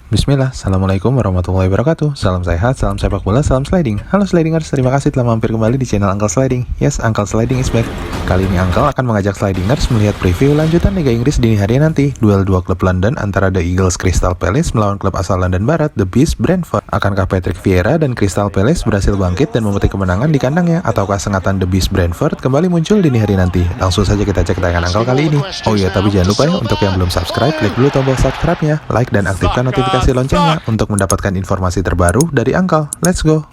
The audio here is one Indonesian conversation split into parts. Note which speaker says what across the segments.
Speaker 1: Bismillah, Assalamualaikum warahmatullahi wabarakatuh. Salam sehat, salam sepak bola, salam sliding. Halo slidingers, terima kasih telah mampir kembali di channel Uncle Sliding. Yes, Uncle Sliding is back. Kali ini Uncle akan mengajak slidingers melihat preview lanjutan Liga Inggris dini hari nanti. Duel dua klub London antara The Eagles Crystal Palace melawan klub asal London Barat, The Beast Brentford. Akankah Patrick Vieira dan Crystal Palace berhasil bangkit dan memetik kemenangan di kandangnya? Ataukah sengatan The Beast Brentford kembali muncul dini hari nanti? Langsung saja kita cek tayangan Uncle kali ini. Oh iya, tapi jangan lupa ya, untuk yang belum subscribe, klik dulu tombol subscribe-nya, like dan aktifkan notifikasi loncengnya untuk mendapatkan informasi terbaru dari Uncle. Let's go!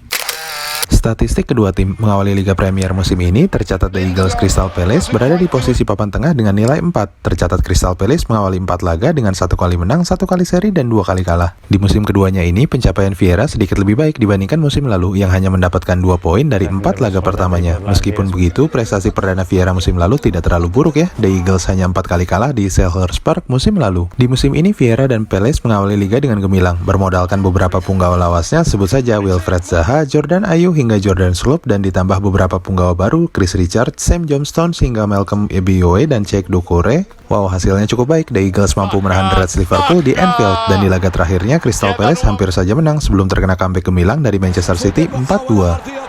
Speaker 1: Statistik kedua tim mengawali Liga Premier musim ini tercatat The Eagles Crystal Palace berada di posisi papan tengah dengan nilai 4. Tercatat Crystal Palace mengawali 4 laga dengan 1 kali menang, 1 kali seri, dan 2 kali kalah. Di musim keduanya ini, pencapaian Vieira sedikit lebih baik dibandingkan musim lalu yang hanya mendapatkan 2 poin dari 4 laga pertamanya. Meskipun begitu, prestasi perdana Vieira musim lalu tidak terlalu buruk ya. The Eagles hanya 4 kali kalah di Selhurst Park musim lalu. Di musim ini, Vieira dan Palace mengawali liga dengan gemilang, bermodalkan beberapa punggawa lawasnya, sebut saja Wilfried Zaha, Jordan Ayew hingga Jordan Slope, dan ditambah beberapa punggawa baru Chris Richards, Sam Johnstone hingga Malcolm Ebiowei dan Cheikh Doucouré. Wow, hasilnya cukup baik. The Eagles mampu menahan The Reds Liverpool di Anfield, dan di laga terakhirnya Crystal Palace hampir saja menang sebelum terkena comeback gemilang dari Manchester City 4-2.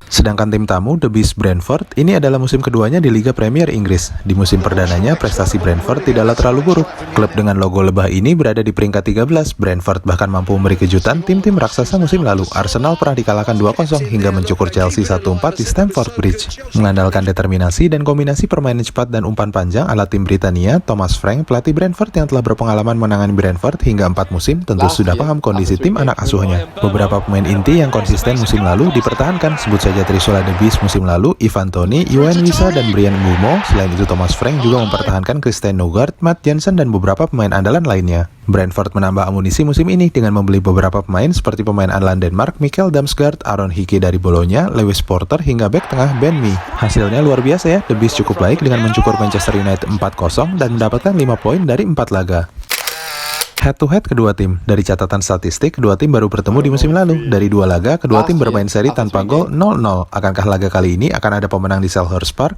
Speaker 1: Sedangkan tim tamu, The Beast Brentford, ini adalah musim keduanya di Liga Premier Inggris. Di musim perdananya, prestasi Brentford tidaklah terlalu buruk. Klub dengan logo lebah ini berada di peringkat 13. Brentford bahkan mampu memberi kejutan tim-tim raksasa musim lalu. Arsenal pernah dikalahkan 2-0 hingga mencukur Chelsea 1-4 di Stamford Bridge. Mengandalkan determinasi dan kombinasi permainan cepat dan umpan panjang ala tim Britania, Thomas Frank, pelatih Brentford yang telah berpengalaman menangani Brentford hingga 4 musim, tentu sudah paham kondisi tim anak asuhnya. Beberapa pemain inti yang konsisten musim lalu dipertahankan, sebut saja Trisula The Beast musim lalu, Ivan Toney, Yohan Wissa, dan Bryan Mbeumo. Selain itu, Thomas Frank juga mempertahankan Christian Nørgaard, Matt Jansen, dan beberapa pemain andalan lainnya. Brentford menambah amunisi musim ini dengan membeli beberapa pemain seperti pemain andalan Denmark, Mikkel Damsgaard, Aaron Hickey dari Bologna, Lewis Porter, hingga bek tengah Ben Mee. Hasilnya luar biasa ya, The Beast cukup baik dengan mencukur Manchester United 4-0 dan mendapatkan 5 poin dari 4 laga. Head-to-head kedua tim. Dari catatan statistik, kedua tim baru bertemu di musim lalu. Dari 2 laga, kedua tim bermain seri tanpa gol 0-0. Akankah laga kali ini akan ada pemenang di Selhurst Park?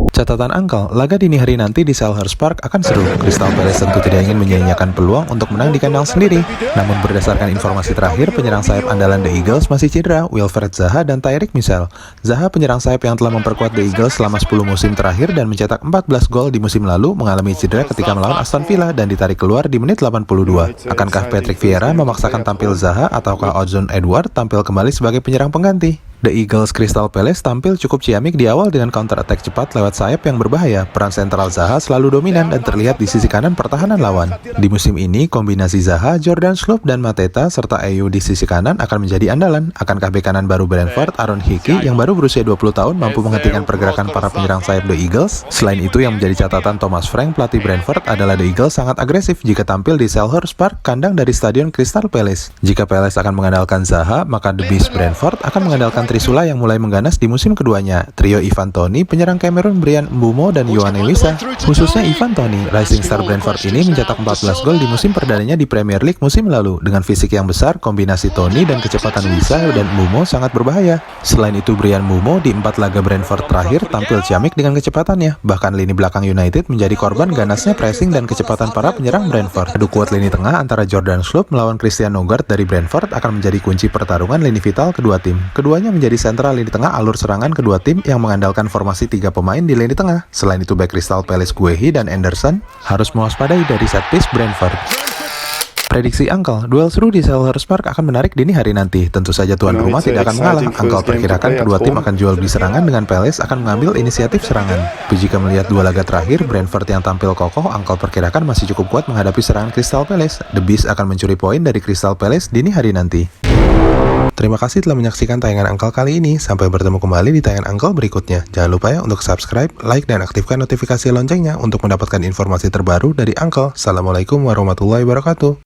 Speaker 1: Catatan Uncle, laga dini hari nanti di Selhurst Park akan seru. Crystal Palace tentu tidak ingin menyia-nyiakan peluang untuk menang di kandang sendiri. Namun berdasarkan informasi terakhir, penyerang sayap andalan The Eagles masih cedera, Wilfried Zaha dan Tyreek Mitchell. Zaha, penyerang sayap yang telah memperkuat The Eagles selama 10 musim terakhir dan mencetak 14 gol di musim lalu, mengalami cedera ketika melawan Aston Villa dan ditarik keluar di menit 82. Akankah Patrick Vieira memaksakan tampil Zaha ataukah Odsonne Edouard tampil kembali sebagai penyerang pengganti? The Eagles Crystal Palace tampil cukup ciamik di awal dengan counter attack cepat lewat sayap yang berbahaya. Peran sentral Zaha selalu dominan dan terlihat di sisi kanan pertahanan lawan. Di musim ini, kombinasi Zaha, Jordan Slope, dan Mateta serta Ayew di sisi kanan akan menjadi andalan. Akankah bek kanan baru Brentford, Aaron Hickey, yang baru berusia 20 tahun, mampu menghentikan pergerakan para penyerang sayap The Eagles? Selain itu, yang menjadi catatan Thomas Frank, pelatih Brentford, adalah The Eagles sangat agresif jika tampil di Selhurst Park, kandang dari Stadion Crystal Palace. Jika Palace akan mengandalkan Zaha, maka The Beast Brentford akan mengandalkan Trisula yang mulai mengganas di musim keduanya. Trio Ivan Toney, penyerang Cameroon Bryan Mbeumo, dan Yohan Wissa. Khususnya Ivan Toney, rising star Brentford ini mencetak 14 gol di musim perdananya di Premier League musim lalu. Dengan fisik yang besar, kombinasi Toney dan kecepatan Wissa dan Mbeumo sangat berbahaya. Selain itu, Bryan Mbeumo di 4 laga Brentford terakhir tampil ciamik dengan kecepatannya. Bahkan lini belakang United menjadi korban ganasnya pressing dan kecepatan para penyerang Brentford. Adu kuat lini tengah antara Jordan Slope melawan Christian Nørgaard dari Brentford akan menjadi kunci pertarungan lini vital kedua tim. Keduanya menjadi sentral lini tengah alur serangan kedua tim yang mengandalkan formasi 3 pemain di lini tengah. Selain itu, bek Crystal Palace Guehi dan Anderson harus mewaspadai dari set piece Brentford. Prediksi Uncle, duel seru di Selhurst Park akan menarik dini hari nanti. Tentu saja tuan rumah tidak akan mengalah. Uncle perkirakan kedua tim akan jual beli serangan dengan Palace akan mengambil inisiatif serangan. Jika melihat 2 laga terakhir, Brentford yang tampil kokoh, Uncle perkirakan masih cukup kuat menghadapi serangan Crystal Palace. The Beast akan mencuri poin dari Crystal Palace dini hari nanti. Terima kasih telah menyaksikan tayangan Uncle kali ini. Sampai bertemu kembali di tayangan Uncle berikutnya. Jangan lupa ya untuk subscribe, like, dan aktifkan notifikasi loncengnya untuk mendapatkan informasi terbaru dari Uncle. Assalamualaikum warahmatullahi wabarakatuh.